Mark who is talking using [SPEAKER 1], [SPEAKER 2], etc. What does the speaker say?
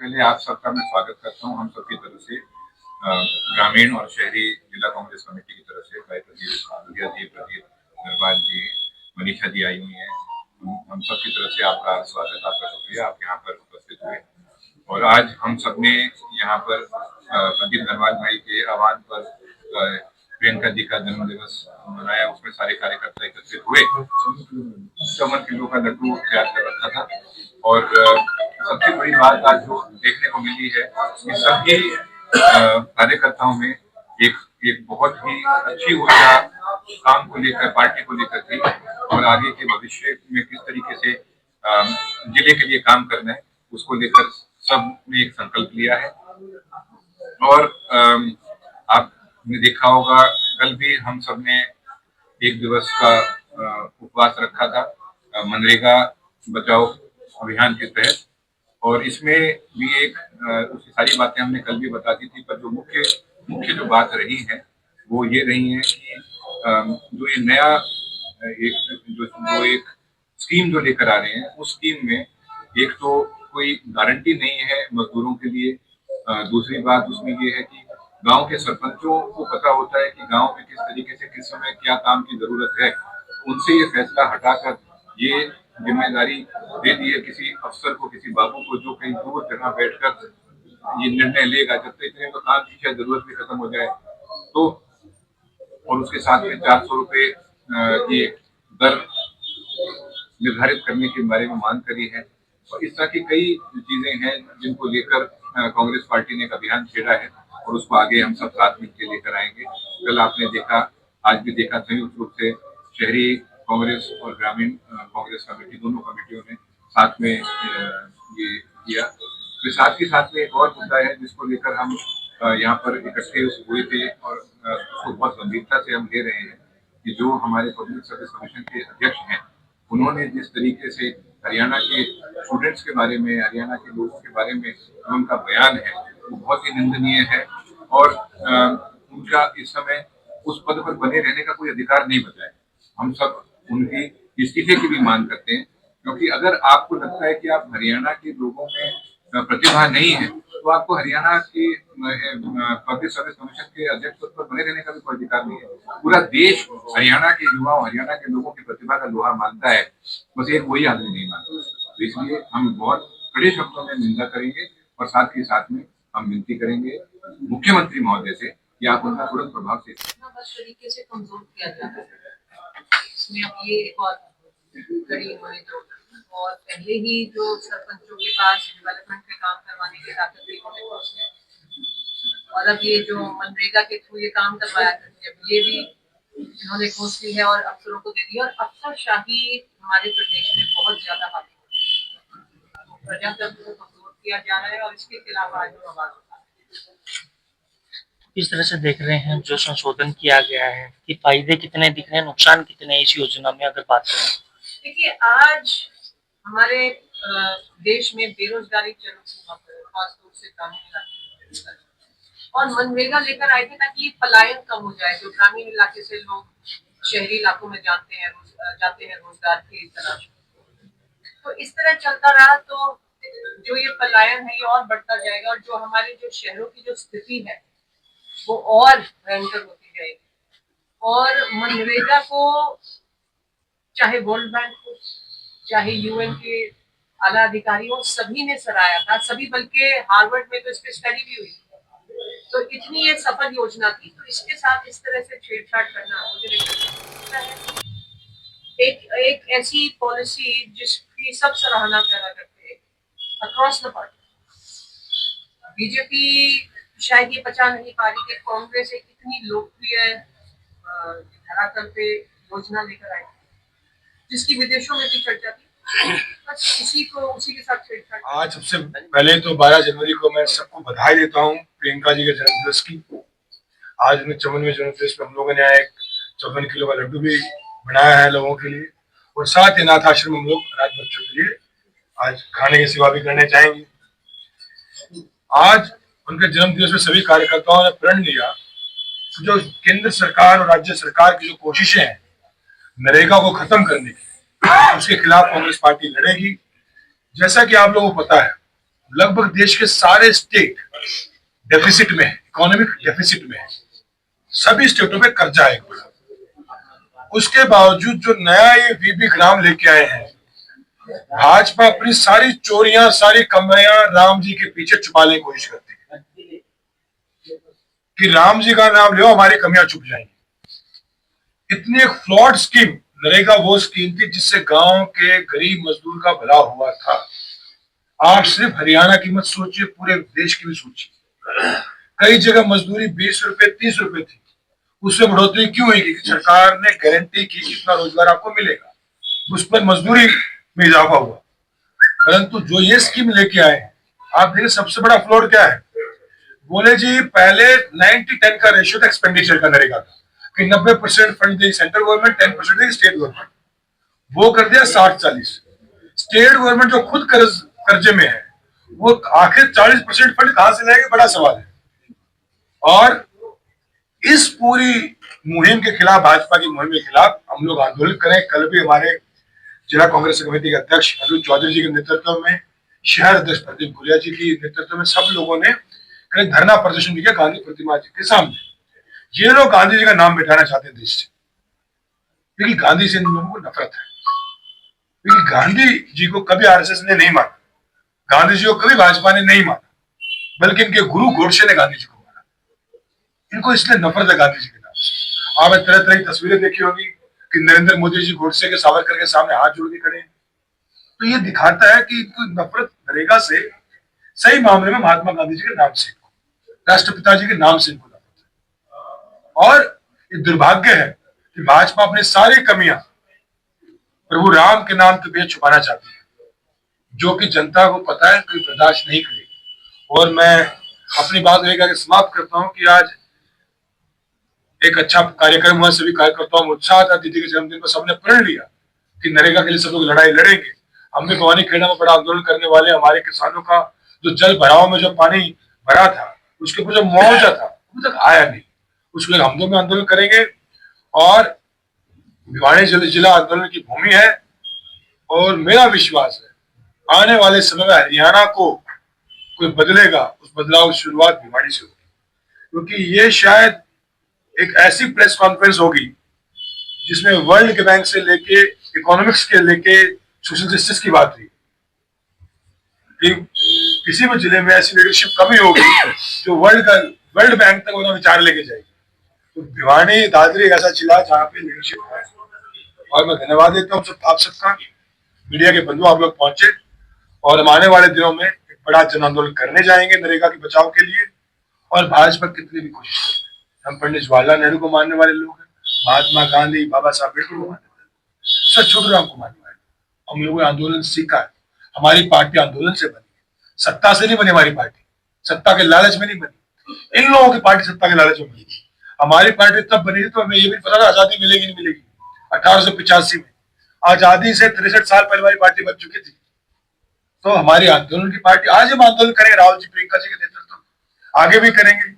[SPEAKER 1] पहले आप सबका मैं स्वागत करता हूं हम सबकी तरफ से, ग्रामीण और शहरी जिला कांग्रेस कमेटी की तरफ से। भाई प्रदीप जी, प्रदीप नरवाल जी, मनीषा जी आई हुई हैं। हम सबकी तरफ से आपका स्वागत, आपका शुक्रिया, आप यहाँ पर उपस्थित हुए। और आज हम सब ने यहाँ पर प्रदीप नरवाल भाई के आह्वान पर प्रियंका जी का जन्म दिवस मनाया। उसमें सारे कार्यकर्ता एकत्रित हुए, 54 किलो का लड्डू तैयार कर रखा था। और सबसे बड़ी बात आज जो देखने को मिली है कि सभी कार्यकर्ताओं में एक एक बहुत ही अच्छी ऊर्जा काम को लेकर, पार्टी को लेकर थी, और आगे के भविष्य में किस तरीके से जिले के लिए काम करना है उसको लेकर सब ने एक संकल्प लिया है। और आपने देखा होगा कल भी हम सब ने एक दिवस का उपवास रखा था मनरेगा बचाओ अभियान के तहत। और इसमें भी एक उसकी सारी बातें हमने कल भी बता दी थी, पर जो मुख्य जो बात रही है वो ये रही है कि जो ये नया एक स्कीम जो लेकर आ रहे हैं, उस स्कीम में एक तो कोई गारंटी नहीं है मजदूरों के लिए। दूसरी बात उसमें ये है कि गांव के सरपंचों को पता होता है कि गांव में किस तरीके से किस समय क्या काम की जरूरत है। उनसे ये फैसला हटाकर ये जिम्मेदारी दे दी है किसी अफसर को, किसी बाबू को, जो कहीं दूर जगह बैठकर ये निर्णय लेगा। जब तक इतने तो काम की शायद जरूरत भी खत्म हो जाए तो। और उसके साथ में 400 रुपए की दर निर्धारित करने के बारे में मांग करी है। और इस तरह की कई चीजें हैं जिनको लेकर कांग्रेस पार्टी ने एक अभियान छेड़ा है, और उसको आगे हम सब साथ मिलकर लेकर आएंगे। कल आपने देखा, आज भी देखा, संयुक्त रूप से शहरी कांग्रेस और ग्रामीण कांग्रेस कमेटी, दोनों कमेटियों ने साथ में ये किया। तो साथ ही साथ में एक और मुद्दा है जिसको लेकर हम यहाँ पर इकट्ठे हुए थे, और उसको बहुत गंभीरता से हम ले रहे हैं कि जो हमारे पब्लिक सर्विस कमीशन के अध्यक्ष हैं, उन्होंने जिस तरीके से हरियाणा के स्टूडेंट्स के बारे में, हरियाणा के लोगों के बारे में उनका बयान है, वो बहुत ही निंदनीय है। और उनका इस समय उस पद पर बने रहने का कोई अधिकार नहीं बचा है। हम सब उनकी इस्तीफे की भी मांग करते हैं, क्योंकि अगर आपको लगता है कि आप हरियाणा के लोगों में प्रतिभा नहीं है, तो आपको हरियाणा की पब्लिक सर्विस कमीशन के अध्यक्ष पद पर बने रहने का भी कोई अधिकार नहीं है। पूरा देश हरियाणा के युवाओं, हरियाणा के लोगों की प्रतिभा का लोहा मानता है, बस एक वही आदमी नहीं मानता। तो इसलिए हम बहुत कड़े शब्दों में निंदा करेंगे, और साथ ही साथ में हम विनती करेंगे मुख्यमंत्री महोदय से कि आप उनका तुरंत प्रभाव से
[SPEAKER 2] तरीके से कमजोर किया जा रहा है। इसमें अब ये एक और कड़ी उन्होंने जोड़, और पहले ही जो सरपंचों के पास डेवलपमेंट के काम करवाने की ताकत थी उन्होंने खोज ली, और अब ये जो मनरेगा के थ्रू ये काम करवाया करते हैं ये भी इन्होंने खोज ली है और अफसरों को दे दिया। और अफसरशाही हमारे प्रदेश में बहुत ज्यादा हावी है, प्रजातंत्र को कमजोर किया जा रहा है, और इसके खिलाफ आज हम आवाज उठा रहे हैं।
[SPEAKER 3] किस तरह से देख रहे हैं जो संशोधन किया गया है कि फायदे कितने दिख रहे हैं, नुकसान कितने हैं इस योजना में, अगर बात करें?
[SPEAKER 2] देखिए, आज हमारे देश में बेरोजगारी चरम सीमा पर है, खासतौर से ग्रामीण इलाके, और मनरेगा लेकर आए थे ताकि ये पलायन कम हो जाए। जो ग्रामीण इलाके से लोग शहरी इलाकों में जाते हैं रोजगार की तलाश में, तो इस तरह चलता रहा तो जो ये पलायन है ये और बढ़ता जाएगा, और जो हमारे जो शहरों की जो स्थिति है वो और भयंकर होती जाएगी। और मनरेगा को चाहे वर्ल्ड बैंक हो, चाहे यूएन के आला अधिकारी हो, सभी ने सराहा था, सभी, बल्कि हार्वर्ड में तो इस पे स्टडी भी हुई। तो इतनी ये सफल योजना थी, तो इसके साथ इस तरह से छेड़छाड़ करना मुझे नहीं लगता है। एक ऐसी पॉलिसी जिसकी सब सराहना पैदा करते हैं अक्रॉस द पार्टी। बीजेपी शायद ये बचा नहीं पा रही कि कांग्रेस एक इतनी लोकप्रिय धरातल पे योजना लेकर आई जिसकी विदेशों में भी चर्चा थी, बस उसी के साथ छेड़छाड़।
[SPEAKER 4] आज सबसे पहले तो 12 जनवरी को मैं सबको बधाई देता हूँ प्रियंका जी के जन्मदिवस की। आज में 54वें जन्मदिवस पे हम लोगों ने एक 54 किलो का लड्डू भी बनाया है लोगों के लिए, और साथ ही अनाथ आश्रम हम लोग अनाथ बच्चों के लिए आज खाने की सेवा भी करने चाहेंगे। आज उनके जन्मदिवस में सभी कार्यकर्ताओं ने प्रण लिया जो केंद्र सरकार और राज्य सरकार की जो कोशिशें हैं नरेगा को खत्म करने की, उसके खिलाफ कांग्रेस पार्टी लड़ेगी। जैसा कि आप लोगों को पता है लगभग देश के सारे स्टेट डेफिसिट में है, इकोनॉमिक डेफिसिट में है, सभी स्टेटों में कर्जा है एक बड़ा। उसके बावजूद जो नया ये वीबी ग्राम लेके आए हैं, भाजपा अपनी सारी चोरियां, सारी कमाइयां राम जी के पीछे छुपाने की कोशिश करती है कि राम जी का नाम लो, हमारी कमियां छुप जाएंगी। इतनी एक फ्लॉड स्कीम नरेगा वो स्कीम थी जिससे गांव के गरीब मजदूर का भला हुआ था। आप सिर्फ हरियाणा की मत सोचिए, पूरे देश की भी सोचिए। कई जगह मजदूरी 20 रुपए 30 रुपए थी, उसमें बढ़ोतरी क्यों हुई? क्योंकि सरकार ने गारंटी की कि इतना रोजगार आपको मिलेगा, उस पर मजदूरी में इजाफा हुआ। परंतु जो ये स्कीम लेके आए, आप देखिए सबसे बड़ा फ्लॉड क्या है। बोले जी पहले 90-10 का रेशियो था एक्सपेंडिचर का नरेगा का, कि 90% फंड देगी सेंट्रल गवर्नमेंट, 10% देगी स्टेट गवर्नमेंट। वो कर दिया 60-40। स्टेट गवर्नमेंट जो खुद कर्जे में है, वो आखिर 40% फंड कहां से लाएगी, बड़ा सवाल है। और इस पूरी मुहिम के खिलाफ, भाजपा की मुहिम के खिलाफ हम लोग आंदोलन करें। कल भी हमारे जिला कांग्रेस कमेटी के अध्यक्ष अरुण चौधरी जी के नेतृत्व में, शहर अध्यक्ष प्रदीप गुरिया जी की नेतृत्व में सब लोगों ने धरना प्रदर्शन किया गांधी प्रतिमा जी के सामने। ये लोग गांधी जी का नाम मिटाना चाहते हैं देश से, क्योंकि गांधी से इन लोगों को नफरत है। क्योंकि गांधी जी को कभी आरएसएस ने नहीं माना, गांधी जी को कभी भाजपा ने नहीं माना, बल्कि इनके गुरु गोडसे ने गांधी जी को माना। इनको इसलिए नफरत है गांधी जी के नाम से। आपने तरह तरह की तस्वीरें देखी होगी कि नरेंद्र मोदी जी गोडसे के, सावरकर के सामने हाथ जोड़ के खड़े हैं। तो ये दिखाता है कि इनको नफरत नरेगा से, सही मामले में महात्मा गांधी जी के नाम से, राष्ट्रपिता जी के नाम से इनको नफरत है। और ये दुर्भाग्य है कि भाजपा अपनी सारी कमियां प्रभु राम के नाम के पीछे छुपाना चाहती है, जो कि जनता को पता है, कोई बर्दाश्त नहीं करेगी। और मैं अपनी बात यही समाप्त करता हूं कि आज एक अच्छा कार्यक्रम हुआ, सभी कार्यकर्ताओं में उत्साह था। दीदी के जन्मदिन पर सबने प्रण लिया कि नरेगा के लिए सब लोग लड़ाई लड़ेंगे। हमने भवानी खेड़ा में बड़ा आंदोलन करने वाले, हमारे किसानों का जो जल भराव में जो पानी भरा था, उसके ऊपर जो मुआवजा था अभी तक आया नहीं, उसके लिए हम लोग आंदोलन करेंगे। और भिवानी जिला आंदोलन की भूमि है, और मेरा विश्वास है आने वाले समय में हरियाणा को कोई बदलेगा, उस बदलाव की शुरुआत भिवानी से होगी। क्योंकि ये शायद एक ऐसी प्रेस कॉन्फ्रेंस होगी जिसमें वर्ल्ड के बैंक से लेके, इकोनॉमिक्स के लेके, सोशल जस्टिस की बात हुई। कि किसी भी जिले में ऐसी लीडरशिप कमी होगी जो वर्ल्ड बैंक तक उन्हें विचार लेके जाएगी। तो भिवानी दादरी एक ऐसा जिला जहाँ पे लीडरशिप है। और मैं धन्यवाद देता हूँ आप सबका, मीडिया के बंधु, आप लोग पहुंचे। और हम आने वाले दिनों में एक बड़ा जन आंदोलन करने जाएंगे नरेगा के बचाव के लिए। और भाजपा कितनी भी कोशिश करे, हम पंडित जवाहरलाल नेहरू को मानने वाले लोग हैं, महात्मा गांधी, बाबा साहब अम्बेडकर को मानने वाले, सर छोटूराम को मानने वाले। हम लोगों ने आंदोलन सीखा है, हमारी पार्टी आंदोलन से बनी, सत्ता से नहीं बनी हमारी पार्टी, सत्ता के लालच में नहीं बनी। इन लोगों की पार्टी सत्ता के लालच में बनी। हमारी पार्टी तब बनी थी तो हमें ये भी पता था आजादी मिलेगी नहीं मिलेगी। 1885 में आजादी से 63 साल पहले हमारी पार्टी बन चुकी थी। तो हमारी आंदोलन की पार्टी, आज हम आंदोलन करेंगे राहुल जी, प्रियंका जी के नेतृत्व, आगे भी करेंगे।